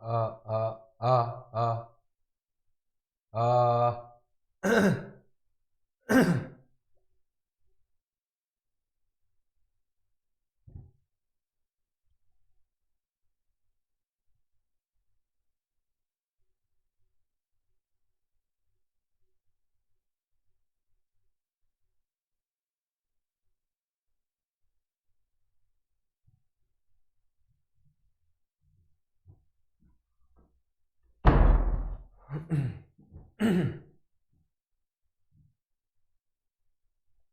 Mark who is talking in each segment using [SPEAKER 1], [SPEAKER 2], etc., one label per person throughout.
[SPEAKER 1] 아, 아, 아, 아, 아.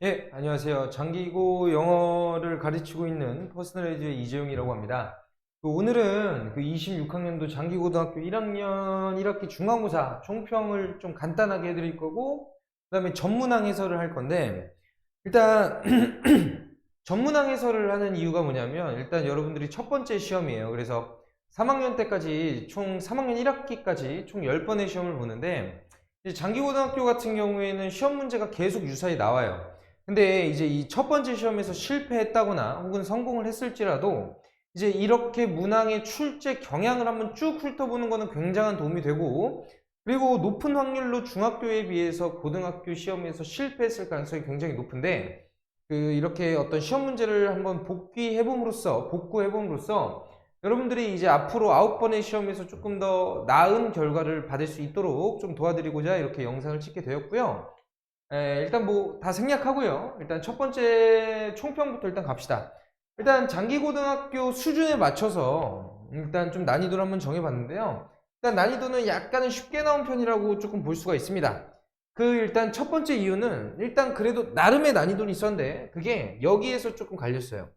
[SPEAKER 1] 예, 안녕하세요. 장기고 영어를 가르치고 있는 퍼스널에듀의 이재용이라고 합니다. 오늘은 26학년도 장기고등학교 1학년 1학기 중간고사 총평을 좀 간단하게 해드릴 거고, 그 다음에 전문항 해설을 할 건데, 일단, 전문항 해설을 하는 이유가 뭐냐면, 일단 여러분들이 첫 번째 시험이에요. 그래서 3학년 때까지, 총 3학년 1학기까지 총 10번의 시험을 보는데, 이제 장기고등학교 같은 경우에는 시험 문제가 계속 유사히 나와요. 근데 이제 이 첫 번째 시험에서 실패했다거나 혹은 성공을 했을지라도 이제 이렇게 문항의 출제 경향을 한번 쭉 훑어보는 거는 굉장한 도움이 되고, 그리고 높은 확률로 중학교에 비해서 고등학교 시험에서 실패했을 가능성이 굉장히 높은데, 이렇게 어떤 시험 문제를 한번 복구해봄으로써 여러분들이 이제 앞으로 9번의 시험에서 조금 더 나은 결과를 받을 수 있도록 좀 도와드리고자 이렇게 영상을 찍게 되었고요. 일단 뭐 다 생략하고요. 일단 첫 번째 총평부터 일단 갑시다. 일단 장기고등학교 수준에 맞춰서 일단 좀 난이도를 한번 정해봤는데요. 일단 난이도는 약간은 쉽게 나온 편이라고 조금 볼 수가 있습니다. 일단 첫 번째 이유는 일단 그래도 나름의 난이도는 있었는데 그게 여기에서 조금 갈렸어요.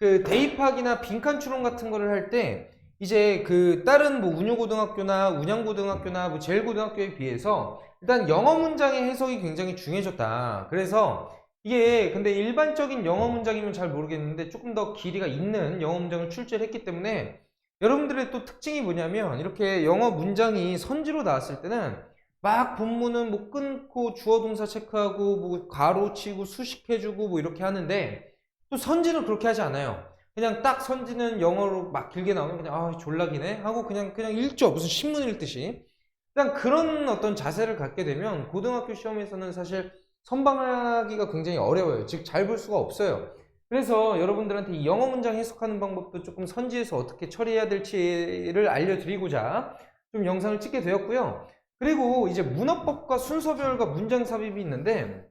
[SPEAKER 1] 대입학이나 빈칸 추론 같은 거를 할 때 이제 다른 뭐 운효고등학교나 운양고등학교나 뭐 제일고등학교에 비해서 일단 영어 문장의 해석이 굉장히 중요해졌다. 그래서 이게 근데 일반적인 영어 문장이면 잘 모르겠는데 조금 더 길이가 있는 영어 문장을 출제를 했기 때문에 여러분들의 또 특징이 뭐냐면 이렇게 영어 문장이 선지로 나왔을 때는 막 본문은 뭐 끊고 주어 동사 체크하고 뭐 가로치고 수식해주고 뭐 이렇게 하는데 또 선지는 그렇게 하지 않아요. 그냥 딱 선지는 영어로 막 길게 나오면 그냥 졸라 기네 하고 그냥 읽죠. 무슨 신문 읽듯이. 그냥 그런 어떤 자세를 갖게 되면 고등학교 시험에서는 사실 선방하기가 굉장히 어려워요. 즉 잘 볼 수가 없어요. 그래서 여러분들한테 이 영어 문장 해석하는 방법도 조금 선지에서 어떻게 처리해야 될지를 알려드리고자 좀 영상을 찍게 되었고요. 그리고 이제 문어법과 순서별과 문장 삽입이 있는데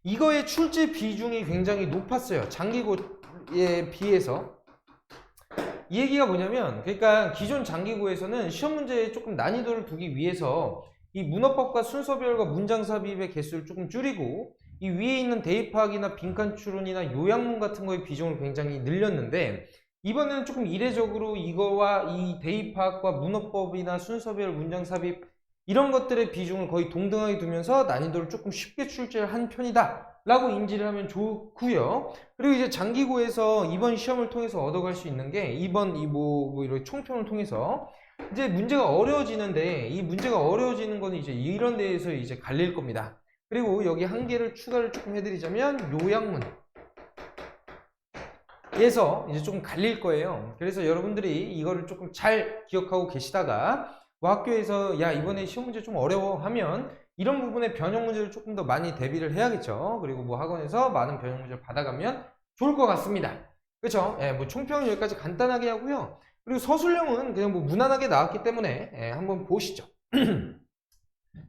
[SPEAKER 1] 이거의 출제 비중이 굉장히 높았어요. 장기고에 비해서. 이 얘기가 뭐냐면, 그러니까 기존 장기고에서는 시험 문제에 조금 난이도를 두기 위해서 이 문어법과 순서별과 문장 삽입의 개수를 조금 줄이고 이 위에 있는 대입학이나 빈칸 추론이나 요약문 같은 거의 비중을 굉장히 늘렸는데 이번에는 조금 이례적으로 이거와 이 대입학과 문어법이나 순서별 문장 삽입 이런 것들의 비중을 거의 동등하게 두면서 난이도를 조금 쉽게 출제를 한 편이다 라고 인지를 하면 좋고요. 그리고 이제 장기고에서 이번 시험을 통해서 얻어갈 수 있는 게 이번 이렇게 총평을 통해서 이제 문제가 어려워지는데 이 문제가 어려워지는 거는 이제 이런 데에서 이제 갈릴 겁니다. 그리고 여기 한 개를 추가를 조금 해드리자면 요약문에서 이제 조금 갈릴 거예요. 그래서 여러분들이 이거를 조금 잘 기억하고 계시다가 뭐 학교에서 야 이번에 시험 문제 좀 어려워 하면 이런 부분에 변형 문제를 조금 더 많이 대비를 해야겠죠. 그리고 뭐 학원에서 많은 변형 문제를 받아가면 좋을 것 같습니다. 그렇죠? 예, 뭐 총평은 여기까지 간단하게 하고요. 그리고 서술형은 그냥 뭐 무난하게 나왔기 때문에 한번 보시죠. 일단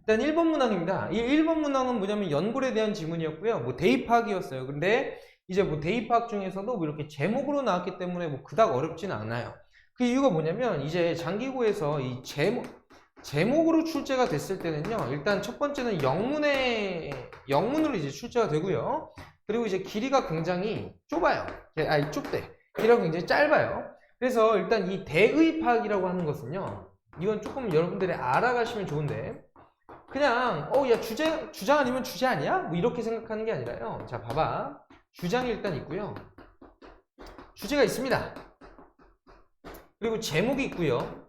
[SPEAKER 1] 1번 문항입니다. 이 1번 문항은 뭐냐면 연골에 대한 지문이었고요. 뭐 대입학이었어요. 근데 이제 뭐 대입학 중에서도 뭐 이렇게 제목으로 나왔기 때문에 뭐 그닥 어렵지는 않아요. 그 이유가 뭐냐면 이제 장기고에서 이 제목으로 출제가 됐을 때는요. 일단 첫 번째는 영문으로 이제 출제가 되고요. 그리고 이제 길이가 굉장히 좁아요. 아니 좁대. 길이가 굉장히 짧아요. 그래서 일단 이 대의학이라고 하는 것은요. 이건 조금 여러분들이 알아가시면 좋은데 그냥 야 주장 아니면 주제 아니야? 뭐 이렇게 생각하는 게 아니라요. 자 봐봐. 주장이 일단 있고요. 주제가 있습니다. 그리고 제목이 있고요.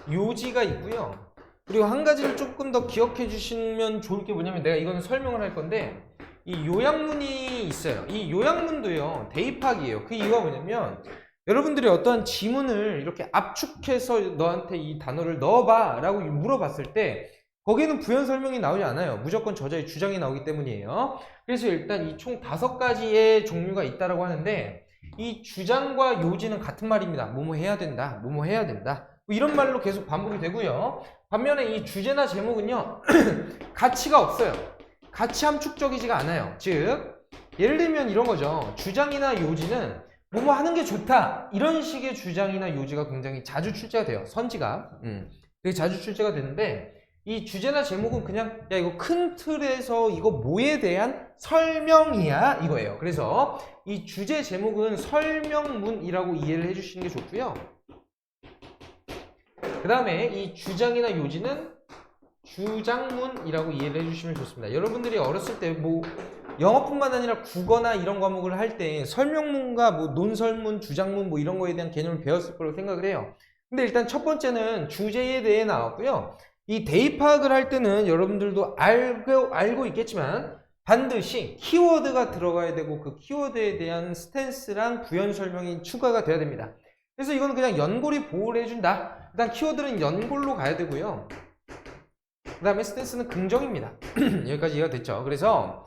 [SPEAKER 1] 요지가 있고요. 그리고 한 가지를 조금 더 기억해 주시면 좋을 게 뭐냐면 내가 이거는 설명을 할 건데 이 요약문이 있어요. 이 요약문도요. 대입학이에요. 그 이유가 뭐냐면 여러분들이 어떠한 지문을 이렇게 압축해서 너한테 이 단어를 넣어봐 라고 물어봤을 때 거기는 부연 설명이 나오지 않아요. 무조건 저자의 주장이 나오기 때문이에요. 그래서 일단 이 총 5가지의 종류가 있다라고 하는데 이 주장과 요지는 같은 말입니다. 뭐뭐 해야 된다, 뭐뭐 해야 된다. 뭐 이런 말로 계속 반복이 되고요. 반면에 이 주제나 제목은요. 가치가 없어요. 가치 함축적이지가 않아요. 즉 예를 들면 이런 거죠. 주장이나 요지는 뭐뭐 하는 게 좋다. 이런 식의 주장이나 요지가 굉장히 자주 출제가 돼요. 선지가. 되게 자주 출제가 되는데 이 주제나 제목은 그냥 야 이거 큰 틀에서 이거 뭐에 대한 설명이야 이거예요. 그래서 이 주제 제목은 설명문이라고 이해를 해주시는 게 좋고요. 그 다음에 이 주장이나 요지는 주장문이라고 이해를 해주시면 좋습니다. 여러분들이 어렸을 때 뭐 영어뿐만 아니라 국어나 이런 과목을 할 때 설명문과 뭐 논설문, 주장문 뭐 이런 거에 대한 개념을 배웠을 거라고 생각을 해요. 근데 일단 첫 번째는 주제에 대해 나왔고요. 이 대입 파악을 할 때는 여러분들도 알고 있겠지만 반드시 키워드가 들어가야 되고 그 키워드에 대한 스탠스랑 부연 설명이 추가가 돼야 됩니다. 그래서 이거는 그냥 연골이 보호를 해준다. 일단 키워드는 연골로 가야 되고요. 그 다음에 스탠스는 긍정입니다. 여기까지 이해가 됐죠? 그래서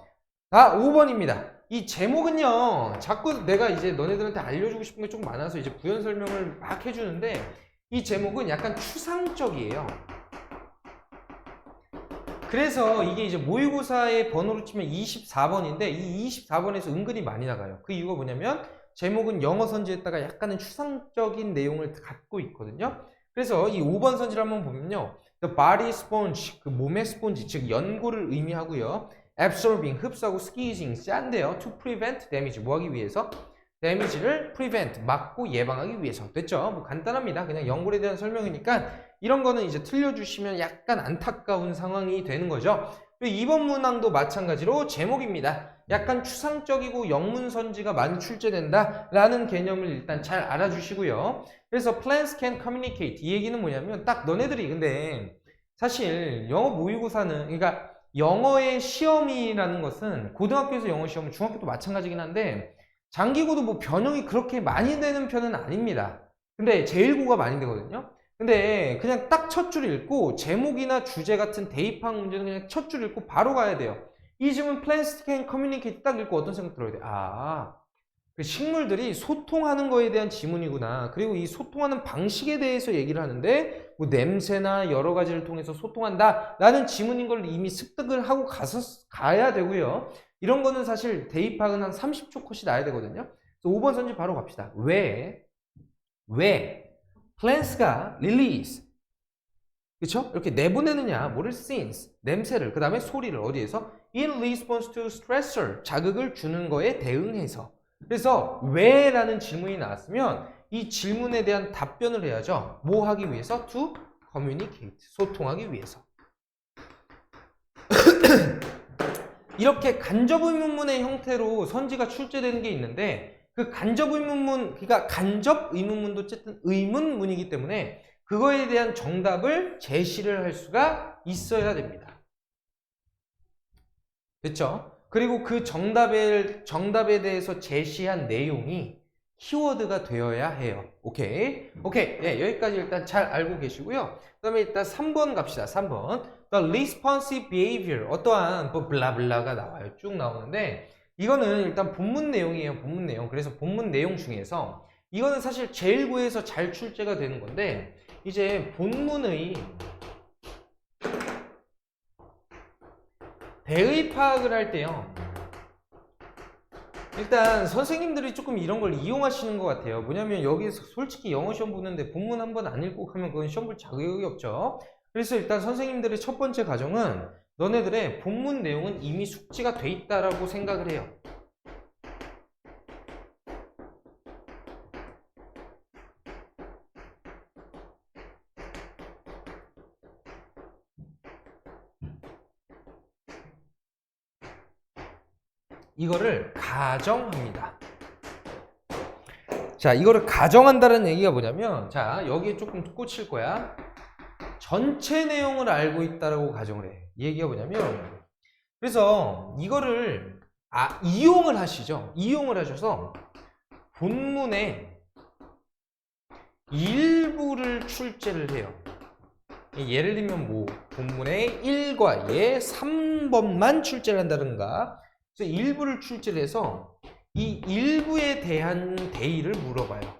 [SPEAKER 1] 5번입니다. 이 제목은요, 자꾸 내가 이제 너네들한테 알려주고 싶은 게 좀 많아서 이제 부연 설명을 막 해주는데 이 제목은 약간 추상적이에요. 그래서 이게 이제 모의고사의 번호로 치면 24번인데 이 24번에서 은근히 많이 나가요. 그 이유가 뭐냐면 제목은 영어 선지에다가 약간은 추상적인 내용을 갖고 있거든요. 그래서 이 5번 선지를 한번 보면요. The body sponge, 그 몸의 스폰지, 즉 연골을 의미하고요. absorbing, 흡수하고 squeezing, 짠데요. to prevent damage, 뭐 하기 위해서? damage를 prevent, 막고 예방하기 위해서. 됐죠? 뭐 간단합니다. 그냥 연골에 대한 설명이니까 이런 거는 이제 틀려주시면 약간 안타까운 상황이 되는 거죠. 2번 문항도 마찬가지로 제목입니다. 약간 추상적이고 영문선지가 많이 출제된다 라는 개념을 일단 잘 알아주시고요. 그래서 plans can communicate 이 얘기는 뭐냐면 딱 너네들이 근데 사실 영어 모의고사는 그러니까 영어의 시험이라는 것은 고등학교에서 영어 시험은 중학교도 마찬가지긴 한데 장기고도 뭐 변형이 그렇게 많이 되는 편은 아닙니다. 근데 제1고가 많이 되거든요. 근데 그냥 딱 첫 줄 읽고 제목이나 주제 같은 대입학 문제는 그냥 첫 줄 읽고 바로 가야 돼요. 이 질문 plans can communicate 딱 읽고 어떤 생각 들어야 돼? 그 식물들이 소통하는 거에 대한 지문이구나. 그리고 이 소통하는 방식에 대해서 얘기를 하는데 뭐 냄새나 여러 가지를 통해서 소통한다 라는 지문인 걸 이미 습득을 하고 가야 되고요. 이런 거는 사실 대입학은 한 30초 컷이 나야 되거든요. 그래서 5번 선지 바로 갑시다. 왜 plants가 release 그쵸? 이렇게 내보내느냐 뭐를 since 냄새를 그 다음에 소리를 어디에서 in response to stressor 자극을 주는 거에 대응해서 그래서 왜 라는 질문이 나왔으면 이 질문에 대한 답변을 해야죠. 뭐 하기 위해서? to communicate 소통하기 위해서 이렇게 간접 의문문의 형태로 선지가 출제되는 게 있는데 그 간접 의문문 그러니까 간접 의문문도 어쨌든 의문문이기 때문에 그거에 대한 정답을 제시를 할 수가 있어야 됩니다. 됐죠? 그리고 그 정답에 대해서 제시한 내용이 키워드가 되어야 해요. 오케이. 네, 여기까지 일단 잘 알고 계시고요. 그 다음에 일단 3번 갑시다. 3번. The responsive behavior. 어떠한 뭐 블라블라가 나와요. 쭉 나오는데 이거는 일단 본문 내용이에요. 본문 내용. 그래서 본문 내용 중에서 이거는 사실 제1구에서 잘 출제가 되는 건데 이제 본문의 대의 파악을 할 때요. 일단 선생님들이 조금 이런 걸 이용하시는 것 같아요. 뭐냐면 여기서 솔직히 영어 시험 보는데 본문 한 번 안 읽고 가면 그건 시험 볼 자격이 없죠. 그래서 일단 선생님들의 첫 번째 과정은 너네들의 본문 내용은 이미 숙지가 돼 있다라고 생각을 해요. 이거를 가정합니다. 자, 이거를 가정한다는 얘기가 뭐냐면 자, 여기에 조금 꽂힐 거야. 전체 내용을 알고 있다라고 가정을 해. 이 얘기가 뭐냐면 그래서 이거를 이용을 하시죠. 이용을 하셔서 본문에 일부를 출제를 해요. 예를 들면 뭐 본문의 1과 예 3번만 출제를 한다든가, 그래서 일부를 출제를 해서 이 일부에 대한 대의를 물어봐요.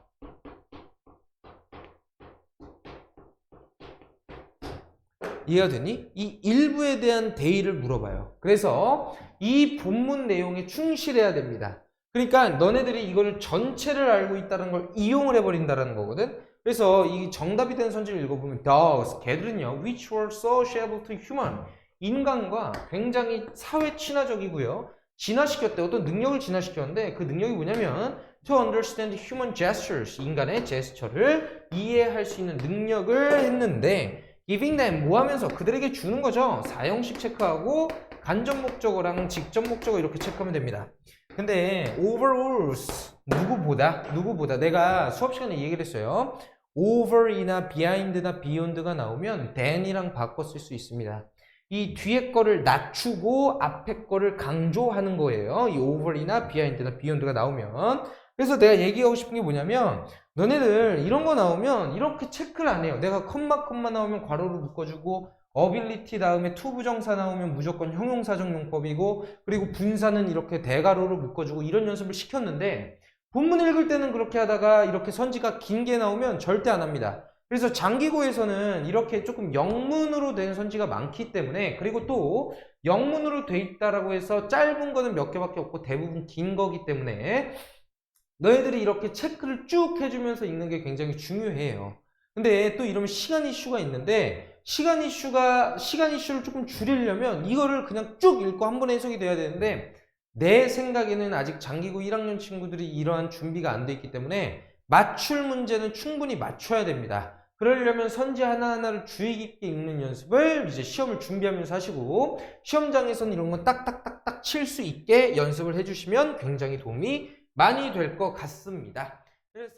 [SPEAKER 1] 이해가 되니? 이 일부에 대한 대의를 물어봐요. 그래서 이 본문 내용에 충실해야 됩니다. 그러니까 너네들이 이거를 전체를 알고 있다는 걸 이용을 해버린다는 거거든. 그래서 이 정답이 된 선지를 읽어보면 dogs, 개들은요, which were sociable to human, 인간과 굉장히 사회 친화적이고요. 진화시켰대. 어떤 능력을 진화시켰는데 그 능력이 뭐냐면 to understand human gestures, 인간의 제스처를 이해할 수 있는 능력을 했는데, giving them 뭐 하면서 그들에게 주는 거죠. 사형식 체크하고 간접 목적어랑 직접 목적어 이렇게 체크하면 됩니다. 근데 overalls 누구보다 내가 수업 시간에 얘기를 했어요. over이나 behind나 beyond가 나오면 than이랑 바꿔 쓸 수 있습니다. 이 뒤에 거를 낮추고 앞에 거를 강조하는 거예요. 이 over이나 behind나 beyond가 나오면. 그래서 내가 얘기하고 싶은 게 뭐냐면, 너네들 이런 거 나오면 이렇게 체크를 안 해요. 내가 컴마 나오면 괄호로 묶어주고, ability 다음에 to 부정사 나오면 무조건 형용사적 용법이고, 그리고 분사는 이렇게 대괄호로 묶어주고, 이런 연습을 시켰는데 본문 읽을 때는 그렇게 하다가 이렇게 선지가 긴 게 나오면 절대 안 합니다. 그래서 장기고에서는 이렇게 조금 영문으로 된 선지가 많기 때문에, 그리고 또 영문으로 돼 있다라고 해서 짧은 거는 몇 개밖에 없고 대부분 긴 거기 때문에 너희들이 이렇게 체크를 쭉 해주면서 읽는 게 굉장히 중요해요. 근데 또 이러면 시간 이슈가 있는데, 시간 이슈를 조금 줄이려면 이거를 그냥 쭉 읽고 한 번에 해석이 돼야 되는데, 내 생각에는 아직 장기고 1학년 친구들이 이러한 준비가 안 돼 있기 때문에 맞출 문제는 충분히 맞춰야 됩니다. 그러려면 선지 하나하나를 주의 깊게 읽는 연습을 이제 시험을 준비하면서 하시고, 시험장에서는 이런 건 딱딱딱딱 칠 수 있게 연습을 해주시면 굉장히 도움이 많이 될 것 같습니다.